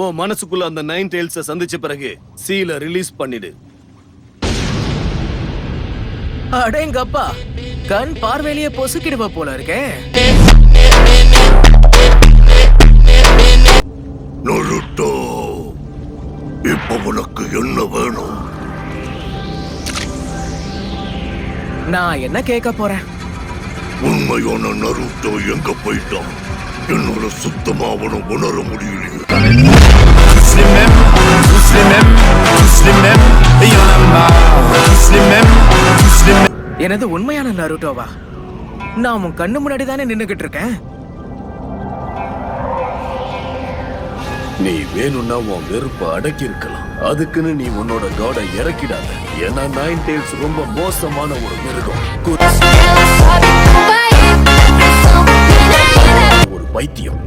உன் மனசுக்குள்ள அந்த 9 டெயில்ஸ சந்திச்ச பிறகு சீல ரிலீஸ் பண்ணிடு. அடேங்கப்பா, கண் பார்வையிலேயே பொசுக்கிடுவ போல இருக்கே. நருட்டோ, இப்ப உனக்கு என்ன வேணும்? நான் என்ன கேட்க போறேன்? உண்மையான நருட்டோ எங்க போயிட்டான்? என்னோட சுத்தமா அவனை உணர முடியலையே. எனது உண்மையான நருட்டோவா? நான் உன் கண்ணு முன்னாடி தானே நின்னுகிட்டு இருக்கேன். நீ வேணும்னா உன் வெறுப்ப அடக்கி இருக்கலாம். அதுக்குன்னு நீ உன்னோட காடை இறக்கிடாத. ஏன்னா 9 டெயில்ஸ் ரொம்ப மோசமான ஒரு மிருகம், ஒரு பைத்தியம்.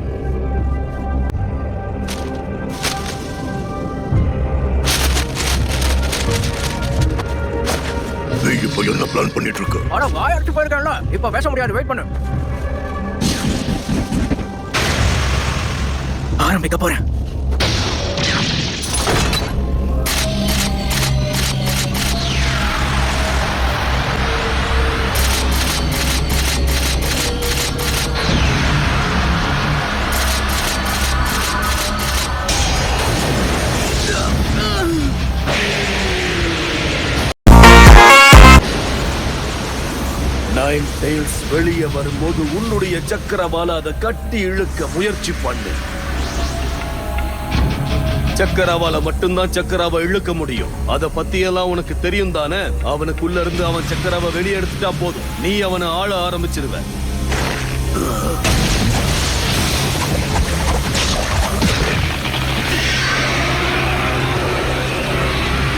நீ இப்ப என்ன பிளான் பண்ணிட்டு இருக்க? அட வாயடிச்சு போயிருக்கேன்ல, இப்ப பேச முடியாது. வெயிட் பண்ணு, ஆரம்பிக்க போறேன். டெயில்ஸ் வெளியே வரும்போது உன்னுடைய சக்கரவால அதை கட்டி இழுக்க முயற்சி பண்ணு. சக்கராவால மட்டும்தான் சக்கராவை இழுக்க முடியும். அத பத்தியெல்லாம் உனக்கு தெரியும் தானே? அவனுக்குள்ள இருந்து அவன் சக்கராவை வெளியே எடுத்துட்டா போதும், நீ அவனை ஆள ஆரம்பிச்சிருவ.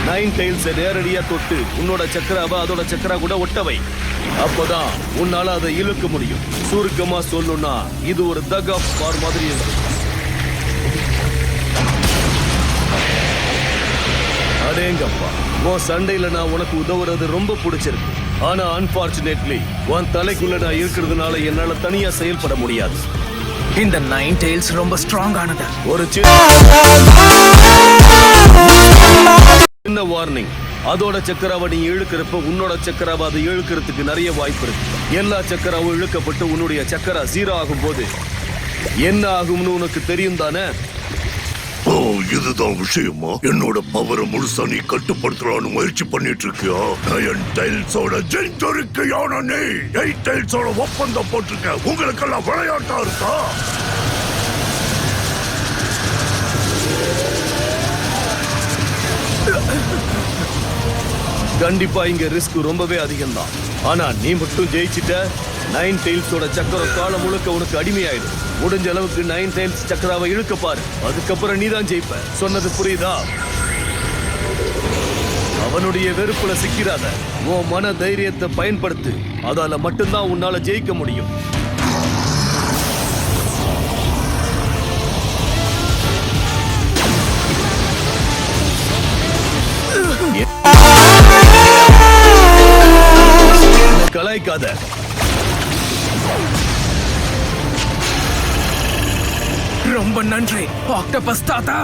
நைன் டெயில்ஸை நேரடியா தொட்டு உன்னோட சக்கராவை அதோட சக்கரா கூட ஒட்டவை. அப்பதான் உன்னால அதை இழுக்க முடியும். சுருக்கமா சொல்லணும்னா இது ஒரு தக் ஆஃப் வார் மாதிரி இருக்கு. அடேங்கப்பா, உன் சண்டையில நான் உனக்கு உதவுறது ரொம்ப பிடிச்சிருக்கு. ஆனா அன்பார்ச்சுனேட்லி உன் தலைக்குள்ள நான் இருக்கிறதுனால என்னால தனியா செயல்பட முடியாது. இந்த 9 டெயில்ஸ் ரொம்ப ஸ்ட்ராங் ஆனது. ஒரு சின்ன வார்னிங், அதோட சக்கராவை நீ இழுக்கிறப்ப உன்னோட சக்கராவை அதை இழுக்கிறதுக்கு நிறைய வாய்ப்பு இருக்கு. எல்லா சக்கராவும் இழுக்கப்பட்டு உன்னுடைய சக்கரா 0 ஆகும் போது என்ன ஆகும்னு உனக்கு தெரியும் தானே? ஓ, இதுதான் விஷயமா? என்னோட பவரை முழுசா நீ கட்டுப்படுத்தலான்னு முயற்சி பண்ணிட்டு இருக்கியா? 9 டைல்ஸோட ஜெயிச்சொருக்கையான நீ 8 டைல்ஸோட ஒப்பந்தம் போட்டிருக்க. உங்களுக்கெல்லாம் விளையாட்டா இருக்கா? கண்டிப்பா இங்க ரிஸ்க் ரொம்பவே அதிகம் தான். ஆனா நீ மட்டும் ஜெயிச்சிட்ட 9 டெயில்ஸோட சக்கரம் காலம் முழுக்க உனக்கு அடிமையாயிடும். முடிஞ்ச அளவுக்கு 9 டெயில்ஸ் சக்கராவை இழுக்க பாரு. அதுக்கப்புறம் நீ தான் ஜெயிப்ப. சொன்னது புரியுதா? அவனுடைய வெறுப்புல சிக்கிறாத. உன் மன தைரியத்தை பயன்படுத்து. அதால மட்டும்தான் உன்னால ஜெயிக்க முடியும். கலாய்க்காத. ரொம்ப நன்றி ஆக்டோபஸ் தாத்தா.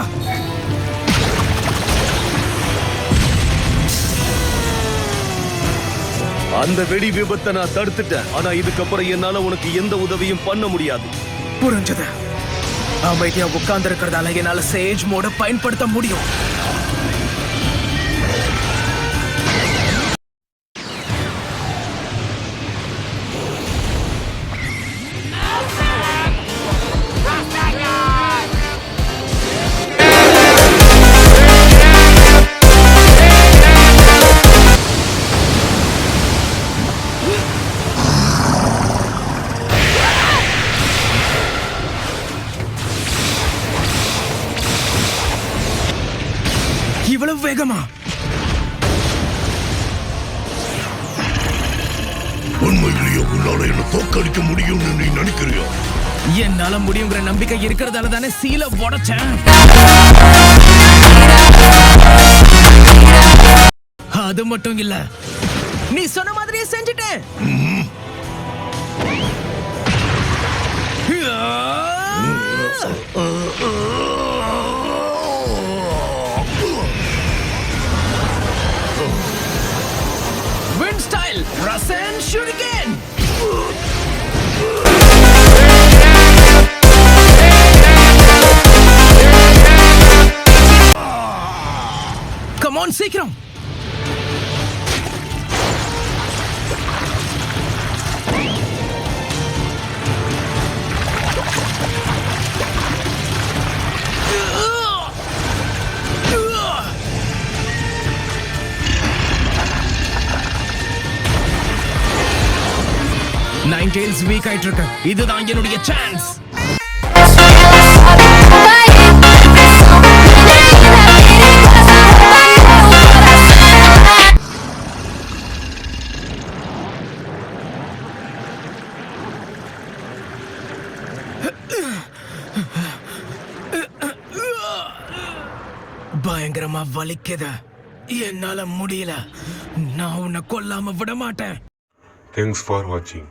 அந்த வெடி விபத்தை நான் தடுத்துட்டேன். ஆனா இதுக்கப்புறம் என்னால உனக்கு எந்த உதவியும் பண்ண முடியாது. புரிஞ்சது. அமைதியா உட்கார்ந்து இருக்கிறதால என்னால சேஜ் மோட பயன்படுத்த முடியும். இவ்வளவு வேகமா? உண்மையிலேயே உன்னால என்ன தோற்கடிக்க முடியும்னு நீ நினைக்கிறியா? என்னால முடியுங்கிற நம்பிக்கை இருக்கிறதால தானே சீலை உடைச்சேன். அது மட்டும் இல்ல, நீ சொன்ன மாதிரியே செஞ்சுட்டேன். Sen, shoot again! Come on, சீக்கிரம்! நைன் டெய்ல்ஸ் வீக் ஆயிட்டு இருக்கு. இதுதான் என்னுடைய சான்ஸ். பயங்கரமா வலிக்குது. என்னால முடியல. நான் உன்னை கொல்லாம விட மாட்டேன். Thanks for watching.